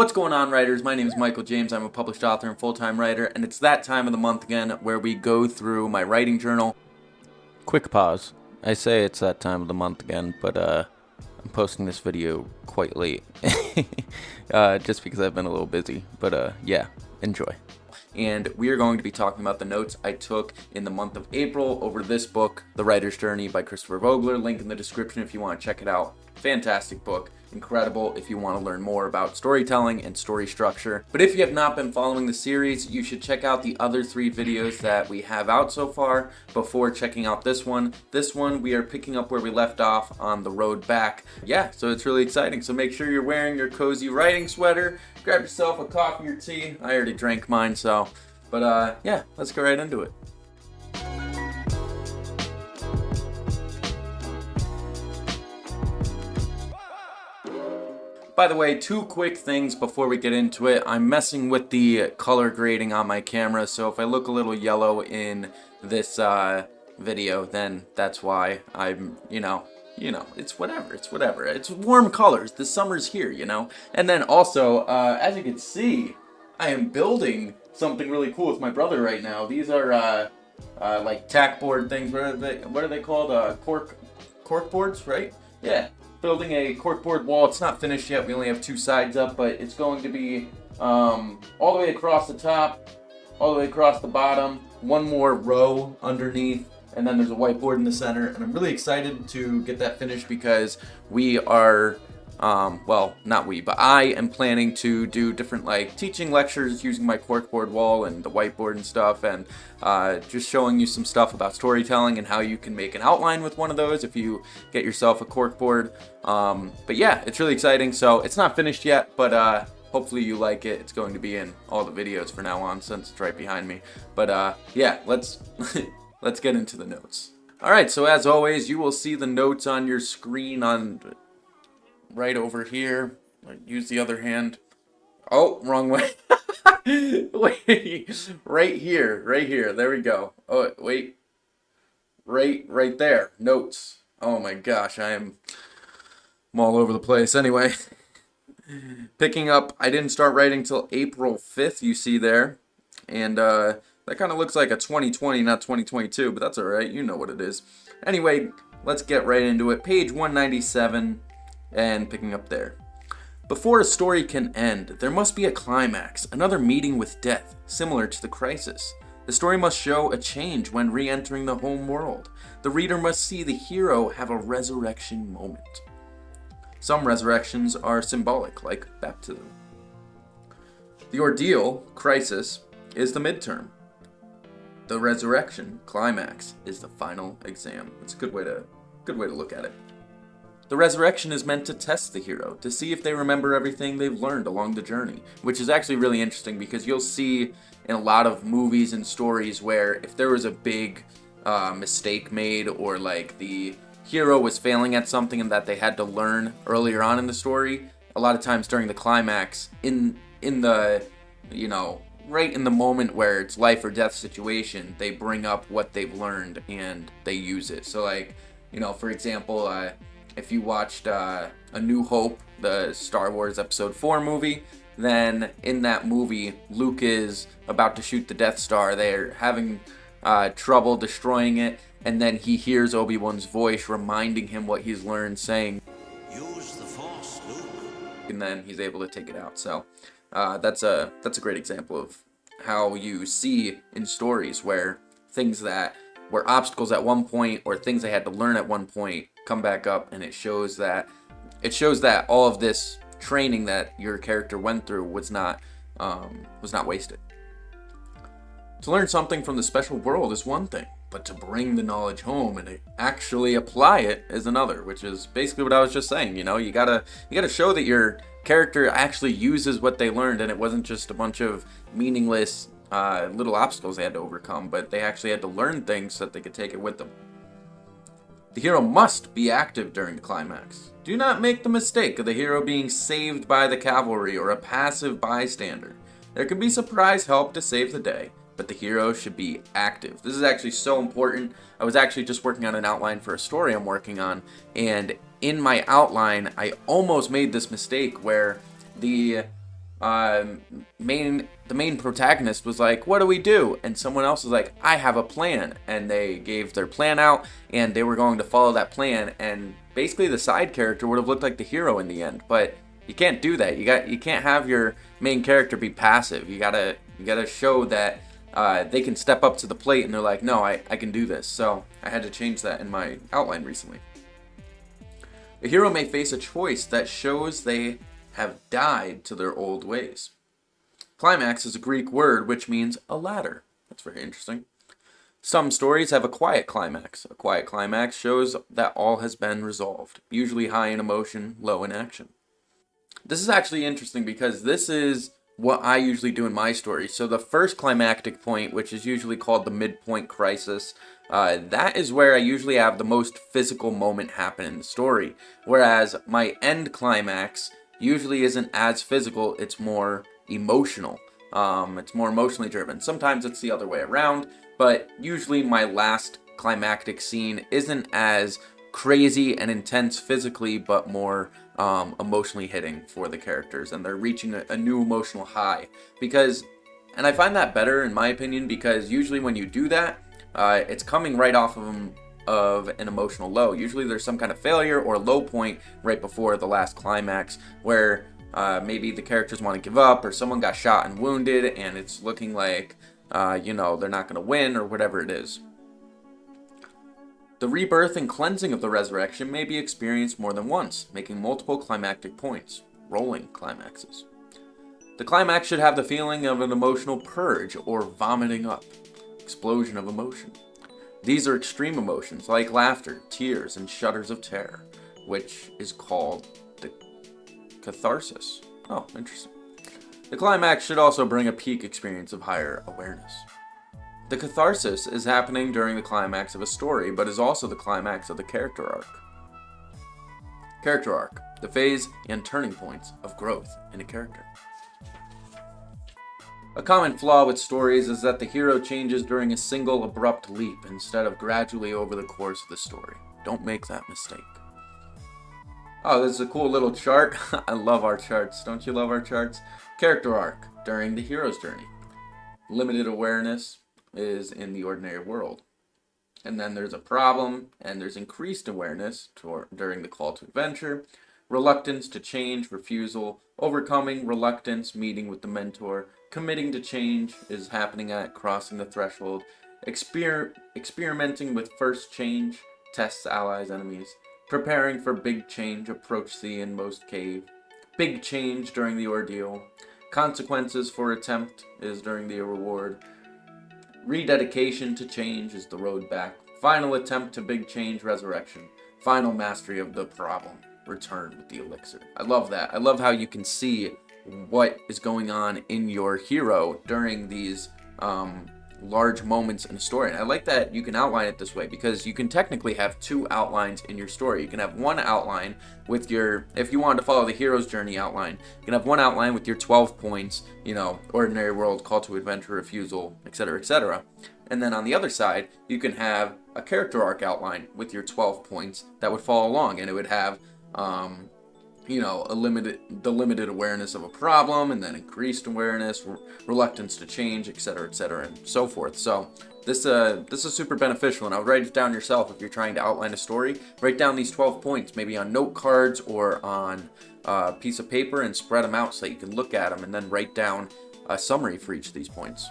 What's going on, writers? My name is Michael James. I'm a published author and full-time writer, and it's that time of the month again where we go through my writing journal. Quick pause. I say it's that time of the month again, but I'm posting this video quite late, just because I've been a little busy. But yeah, enjoy. And we are going to be talking about the notes I took in the month of April over this book, The Writer's Journey by Christopher Vogler. Link in the description if you want to check it out. Fantastic book. Incredible if you want to learn more about storytelling and story structure. But if you have not been following the series, you should check out the other 3 videos that we have out so far before checking out this one. This one, we are picking up where we left off on the road back. Yeah, so it's really exciting. So make sure you're wearing your cozy writing sweater. Grab yourself a coffee or tea. I already drank mine, so. But yeah, let's go right into it. By the way, 2 quick things before we get into it. I'm messing with the color grading on my camera, so if I look a little yellow in this video, then that's why. I'm, you know, it's whatever. It's warm colors. The summer's here, you know? And then also, as you can see, I am building something really cool with my brother right now. These are like tackboard things. What are they called? Corkboards, right? Yeah. Building a corkboard wall. It's not finished yet. We only have 2 sides up, but it's going to be all the way across the top, all the way across the bottom, 1 more row underneath, and then there's a whiteboard in the center. And I'm really excited to get that finished because we are, well, not we, but I am planning to do different like teaching lectures using my corkboard wall and the whiteboard and stuff, and just showing you some stuff about storytelling and how you can make an outline with one of those if you get yourself a corkboard. But yeah, it's really exciting. So it's not finished yet, but hopefully you like it. It's going to be in all the videos from now on since it's right behind me. But yeah, let's let's get into the notes. All right, so as always, you will see the notes on your screen on right over here. Use the other hand. Oh, wrong way. Wait, right here. There we go. Oh, wait. Right there. Notes. Oh my gosh, I'm all over the place. Anyway, picking up, I didn't start writing till April 5th, you see there. And that kind of looks like a 2020, not 2022, but that's all right. You know what it is. Anyway, let's get right into it. Page 197 and picking up there. Before a story can end, there must be a climax, another meeting with death, similar to the crisis. The story must show a change when re-entering the home world. The reader must see the hero have a resurrection moment. Some resurrections are symbolic, like baptism. The ordeal, crisis, is the midterm. The resurrection, climax, is the final exam. It's a good way to look at it. The resurrection is meant to test the hero, to see if they remember everything they've learned along the journey, which is actually really interesting because you'll see in a lot of movies and stories where if there was a big mistake made, or like the hero was failing at something and that they had to learn earlier on in the story, a lot of times during the climax, in the, you know, right in the moment where it's life or death situation, they bring up what they've learned and they use it. So like, you know, for example, if you watched A New Hope, the Star Wars Episode 4 movie, then in that movie, Luke is about to shoot the Death Star. They're having trouble destroying it, and then he hears Obi-Wan's voice reminding him what he's learned, saying, "Use the Force, Luke." And then he's able to take it out. So that's a great example of how you see in stories where things that were obstacles at one point or things they had to learn at one point come back up, and it shows that all of this training that your character went through was not wasted. To learn something from the special world is one thing, but to bring the knowledge home and actually apply it is another, which is basically what I was just saying. You know, you gotta show that your character actually uses what they learned, and it wasn't just a bunch of meaningless little obstacles they had to overcome, but they actually had to learn things so that they could take it with them. The hero must be active during the climax. Do not make the mistake of the hero being saved by the cavalry or a passive bystander. There can be surprise help to save the day, but the hero should be active. This is actually so important. I was actually just working on an outline for a story I'm working on, and in my outline, I almost made this mistake where the the main protagonist was like, what do we do? And someone else was like, I have a plan. And they gave their plan out, and they were going to follow that plan. And basically the side character would have looked like the hero in the end. But you can't do that. You can't have your main character be passive. You gotta show that they can step up to the plate, and they're like, no, I can do this. So I had to change that in my outline recently. A hero may face a choice that shows they have died to their old ways. Climax is a Greek word which means a ladder. That's very interesting. Some stories have a quiet climax. A quiet climax shows that all has been resolved, usually high in emotion, low in action. This is actually interesting because this is what I usually do in my story. So the first climactic point, which is usually called the midpoint crisis, that is where I usually have the most physical moment happen in the story. Whereas my end climax usually isn't as physical, it's more emotional. It's more emotionally driven. Sometimes it's the other way around, but usually my last climactic scene isn't as crazy and intense physically, but more emotionally hitting for the characters, and they're reaching a new emotional high. And I find that better in my opinion, because usually when you do that, it's coming right off of an emotional low. Usually there's some kind of failure or low point right before the last climax where maybe the characters want to give up, or someone got shot and wounded and it's looking like they're not going to win, or whatever it is. The rebirth and cleansing of the resurrection may be experienced more than once, making multiple climactic points, rolling climaxes. The climax should have the feeling of an emotional purge or vomiting up, explosion of emotion. These are extreme emotions like laughter, tears, and shudders of terror, which is called the catharsis. Oh, interesting. The climax should also bring a peak experience of higher awareness. The catharsis is happening during the climax of a story, but is also the climax of the character arc. Character arc, the phase and turning points of growth in a character. A common flaw with stories is that the hero changes during a single abrupt leap instead of gradually over the course of the story. Don't make that mistake. Oh, this is a cool little chart. I love our charts. Don't you love our charts? Character arc during the hero's journey. Limited awareness is in the ordinary world. And then there's a problem, and there's increased awareness during the call to adventure. Reluctance to change, refusal, overcoming reluctance, meeting with the mentor, committing to change is happening at crossing the threshold, experimenting with first change, tests allies, enemies, preparing for big change, approach the inmost cave, big change during the ordeal, consequences for attempt is during the reward, rededication to change is the road back, final attempt to big change, resurrection, final mastery of the problem, return with the elixir. I love that. I love how you can see what is going on in your hero during these large moments in a story. And I like that you can outline it this way, because you can technically have two outlines in your story. You can have one outline with your, if you wanted to follow the hero's journey outline, you can have one outline with your 12 points, ordinary world, call to adventure, refusal, etc., etc. And then on the other side, you can have a character arc outline with your 12 points that would follow along, and it would have the limited awareness of a problem, and then increased awareness, reluctance to change, etc., and so forth. So this is super beneficial, and I would write it down yourself if you're trying to outline a story. Write down these 12 points, maybe on note cards or on a piece of paper, and spread them out so that you can look at them and then write down a summary for each of these points.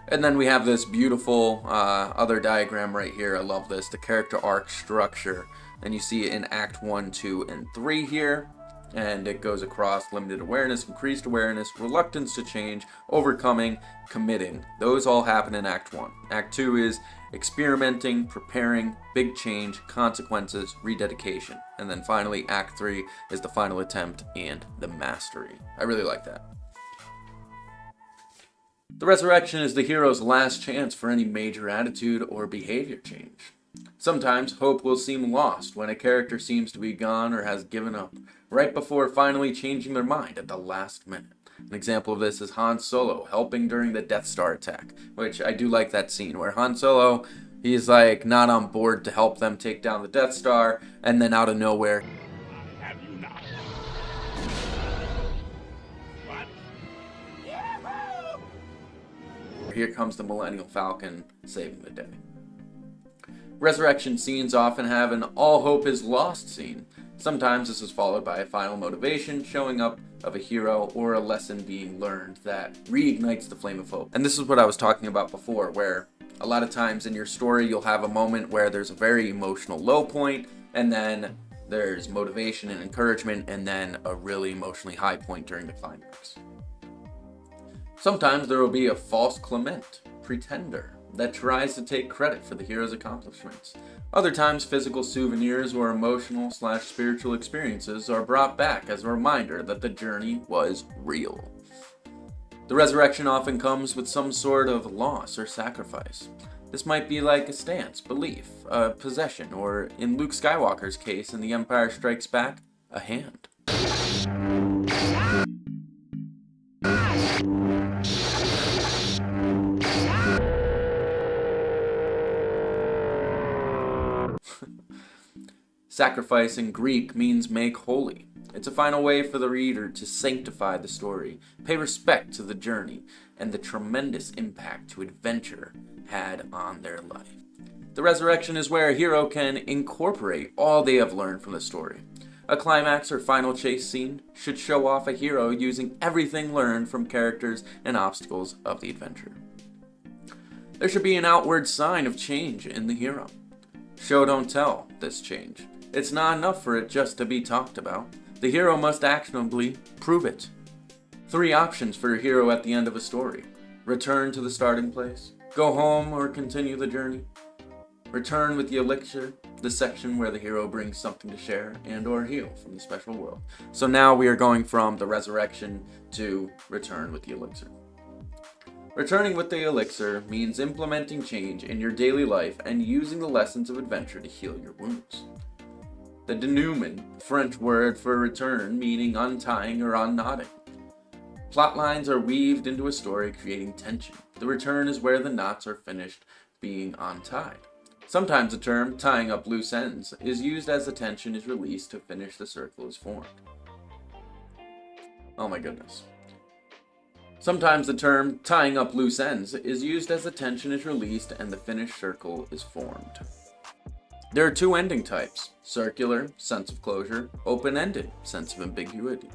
And then we have this beautiful other diagram right here. I love this, the character arc structure. And you see it in Act 1, 2, and 3 here. And it goes across limited awareness, increased awareness, reluctance to change, overcoming, committing. Those all happen in Act 1. Act 2 is experimenting, preparing, big change, consequences, rededication. And then finally, Act 3 is the final attempt and the mastery. I really like that. The resurrection is the hero's last chance for any major attitude or behavior change. Sometimes hope will seem lost when a character seems to be gone or has given up, right before finally changing their mind at the last minute. An example of this is Han Solo helping during the Death Star attack, which I do like that scene where Han Solo, he's like not on board to help them take down the Death Star, and then out of nowhere, Here comes the Millennial Falcon saving the day. Resurrection scenes often have an all hope is lost scene. Sometimes this is followed by a final motivation, showing up of a hero or a lesson being learned that reignites the flame of hope. And this is what I was talking about before, where a lot of times in your story you'll have a moment where there's a very emotional low point, and then there's motivation and encouragement, and then a really emotionally high point during the climax. Sometimes there will be a false Clement, pretender, that tries to take credit for the hero's accomplishments. Other times, physical souvenirs or emotional/spiritual experiences are brought back as a reminder that the journey was real. The resurrection often comes with some sort of loss or sacrifice. This might be like a stance, belief, a possession, or in Luke Skywalker's case in The Empire Strikes Back, a hand. Sacrifice in Greek means make holy. It's a final way for the reader to sanctify the story, pay respect to the journey, and the tremendous impact to adventure had on their life. The resurrection is where a hero can incorporate all they have learned from the story. A climax or final chase scene should show off a hero using everything learned from characters and obstacles of the adventure. There should be an outward sign of change in the hero. Show don't tell this change. It's not enough for it just to be talked about. The hero must actionably prove it. 3 options for a hero at the end of a story. Return to the starting place, go home or continue the journey. Return with the Elixir, the section where the hero brings something to share and or heal from the special world. So now we are going from the resurrection to return with the Elixir. Returning with the Elixir means implementing change in your daily life and using the lessons of adventure to heal your wounds. The denouement, French word for return, meaning untying or unknotting. Plot lines are weaved into a story, creating tension. The return is where the knots are finished being untied. Sometimes the term tying up loose ends is used as the tension is released to finish the circle is formed. Oh my goodness. Sometimes the term tying up loose ends is used as the tension is released and the finished circle is formed. There are 2 ending types: circular, sense of closure; open-ended, sense of ambiguity.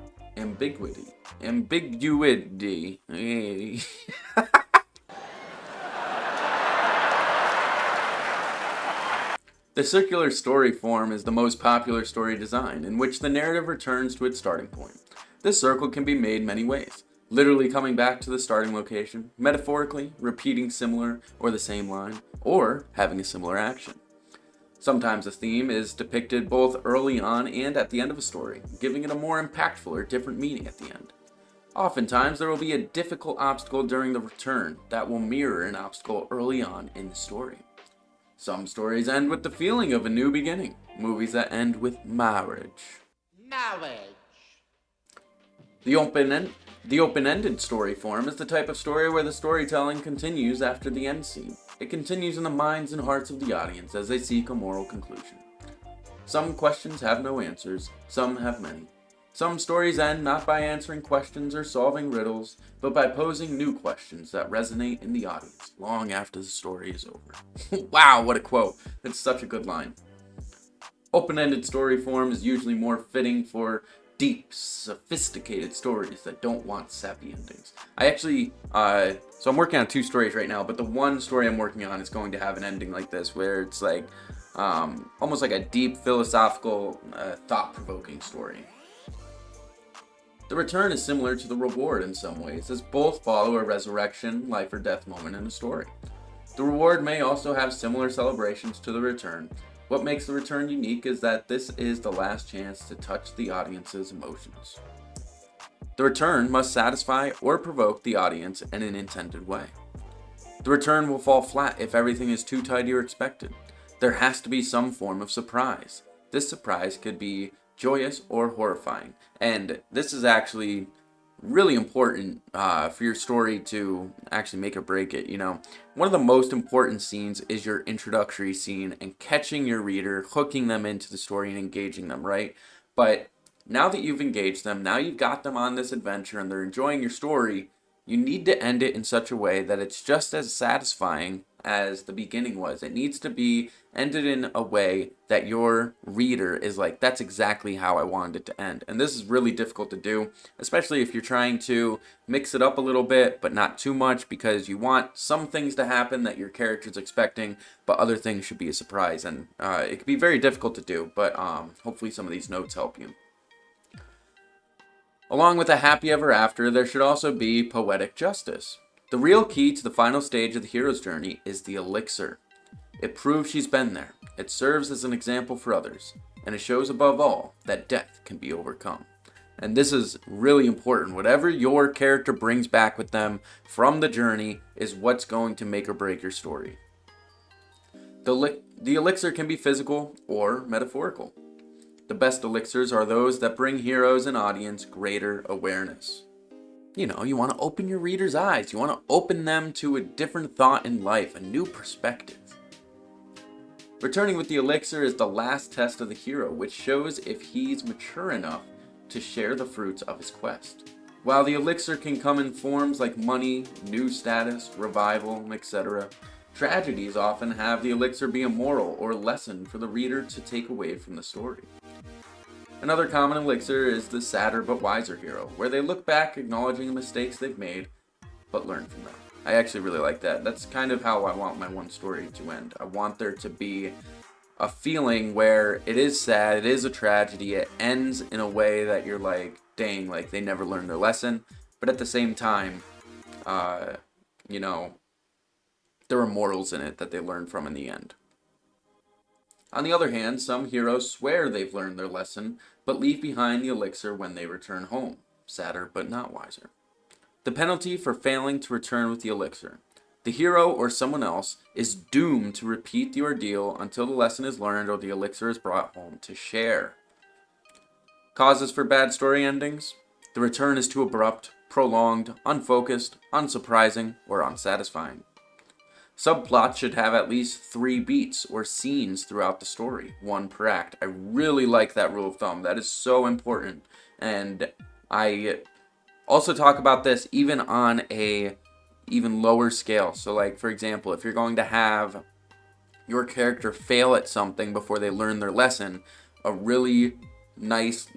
The circular story form is the most popular story design, in which the narrative returns to its starting point. This circle can be made many ways: literally coming back to the starting location, metaphorically repeating similar or the same line, or having a similar action. Sometimes a theme is depicted both early on and at the end of a story, giving it a more impactful or different meaning at the end. Oftentimes there will be a difficult obstacle during the return that will mirror an obstacle early on in the story. Some stories end with the feeling of a new beginning, movies that end with marriage. The open-ended story form is the type of story where the storytelling continues after the end scene. It continues in the minds and hearts of the audience as they seek a moral conclusion. Some questions have no answers, some have many. Some stories end not by answering questions or solving riddles, but by posing new questions that resonate in the audience long after the story is over. Wow, what a quote. That's such a good line. Open-ended story form is usually more fitting for deep, sophisticated stories that don't want sappy endings. So I'm working on 2 stories right now, but the one story I'm working on is going to have an ending like this, where it's like almost like a deep, philosophical, thought-provoking story. The return is similar to the reward in some ways, as both follow a resurrection, life or death moment in a story. The reward may also have similar celebrations to the return. What makes the return unique is that this is the last chance to touch the audience's emotions. The return must satisfy or provoke the audience in an intended way. The return will fall flat if everything is too tidy or expected. There has to be some form of surprise. This surprise could be joyous or horrifying, and this is actually really important for your story to actually make or break it. One of the most important scenes is your introductory scene and catching your reader, hooking them into the story and engaging them, right? But now that you've engaged them, now you've got them on this adventure and they're enjoying your story, You need to end it in such a way that it's just as satisfying as the beginning was. It needs to be ended in a way that your reader is like, that's exactly how I wanted it to end. And this is really difficult to do, especially if you're trying to mix it up a little bit, but not too much, because you want some things to happen that your character's expecting, but other things should be a surprise. And it can be very difficult to do, but hopefully some of these notes help you. Along with a happy ever after, there should also be poetic justice. The real key to the final stage of the hero's journey is the elixir. It proves she's been there, it serves as an example for others, and it shows above all that death can be overcome. And this is really important. Whatever your character brings back with them from the journey is what's going to make or break your story. The elixir can be physical or metaphorical. The best elixirs are those that bring heroes and audience greater awareness. You know, you want to open your reader's eyes. You want to open them to a different thought in life, a new perspective. Returning with the elixir is the last test of the hero, which shows if he's mature enough to share the fruits of his quest. While the elixir can come in forms like money, new status, revival, etc., tragedies often have the elixir be a moral or lesson for the reader to take away from the story. Another common elixir is the sadder but wiser hero, where they look back acknowledging the mistakes they've made, but learn from them. I actually really like that. That's kind of how I want my one story to end. I want there to be a feeling where it is sad, it is a tragedy, it ends in a way that you're like, dang, like they never learned their lesson, but at the same time, you know, there are morals in it that they learn from in the end. On the other hand, some heroes swear they've learned their lesson, but leave behind the elixir when they return home, sadder but not wiser. The penalty for failing to return with the elixir. The hero or someone else is doomed to repeat the ordeal until the lesson is learned or the elixir is brought home to share. Causes for bad story endings. The return is too abrupt, prolonged, unfocused, unsurprising, or unsatisfying. Subplots should have at least 3 beats or scenes throughout the story, 1 per act. I really like that rule of thumb. That is so important. And I also talk about this even on a even lower scale. So like, for example, if you're going to have your character fail at something before they learn their lesson, a really nice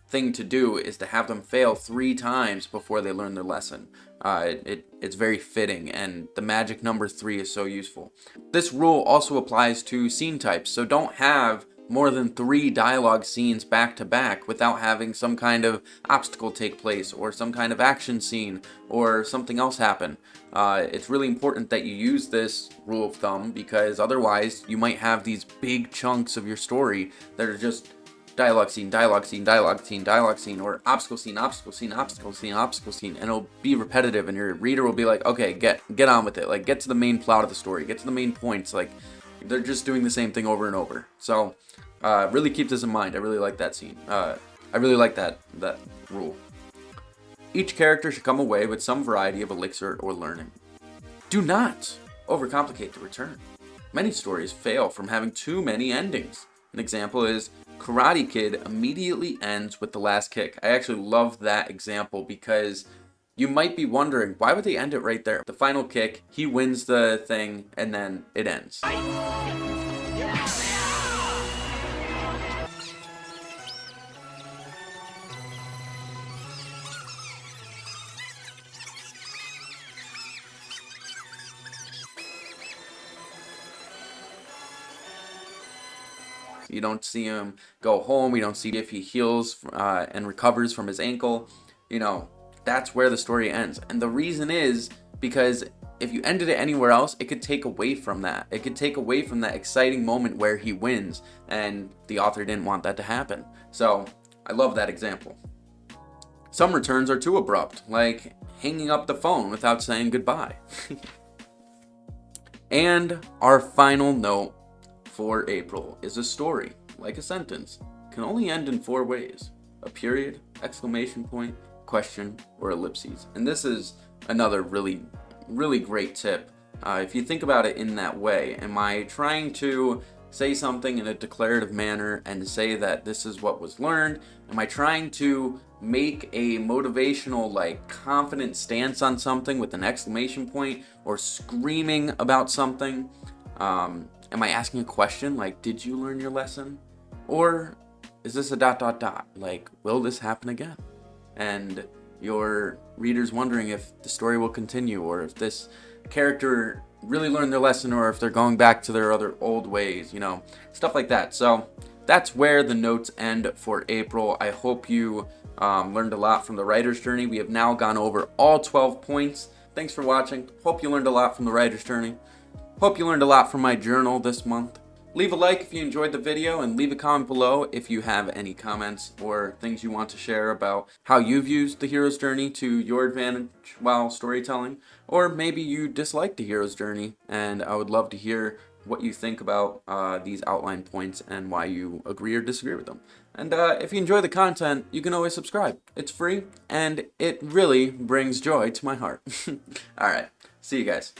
thing to do is to have them fail 3 times before they learn their lesson. It's very fitting, and the magic number 3 is so useful. This rule also applies to scene types, so don't have more than 3 dialogue scenes back to back without having some kind of obstacle take place or some kind of action scene or something else happen. It's really important that you use this rule of thumb, because otherwise you might have these big chunks of your story that are just dialogue scene, dialogue scene, dialogue scene, dialogue scene, or obstacle scene, obstacle scene, obstacle scene, obstacle scene, and it'll be repetitive, and your reader will be like, okay, get on with it, like get to the main plot of the story, get to the main points, like they're just doing the same thing over and over. So really keep this in mind. I really like that scene. I really like that rule. Each character should come away with some variety of elixir or learning. Do not overcomplicate the return. Many stories fail from having too many endings. An example is Karate Kid immediately ends with the last kick. I actually love that example because you might be wondering, why would they end it right there? The final kick, he wins the thing, and then it ends. You don't see him go home. You don't see if he heals and recovers from his ankle. You know, that's where the story ends. And the reason is because if you ended it anywhere else, it could take away from that. It could take away from that exciting moment where he wins. And the author didn't want that to happen. So I love that example. Some returns are too abrupt, like hanging up the phone without saying goodbye. And our final note for April is a story, like a sentence, can only end in 4 ways: a period, exclamation point, question, or ellipses. And this is another really great tip. If you think about it in that way, am I trying to say something in a declarative manner and say that this is what was learned? Am I trying to make a motivational, like, confident stance on something with an exclamation point or screaming about something? Am I asking a question like, did you learn your lesson? Or is this a ... like, will this happen again? And your reader's wondering if the story will continue, or if this character really learned their lesson, or if they're going back to their other old ways, stuff like that. So that's where the notes end for April. I hope you learned a lot from the writer's journey. We have now gone over all 12 points. Thanks for watching. Hope you learned a lot from the writer's journey. Hope you learned a lot from my journal this month. Leave a like if you enjoyed the video, and leave a comment below if you have any comments or things you want to share about how you've used the hero's journey to your advantage while storytelling, or maybe you dislike the hero's journey, and I would love to hear what you think about these outline points and why you agree or disagree with them. And if you enjoy the content, you can always subscribe. It's free, and it really brings joy to my heart. Alright, see you guys.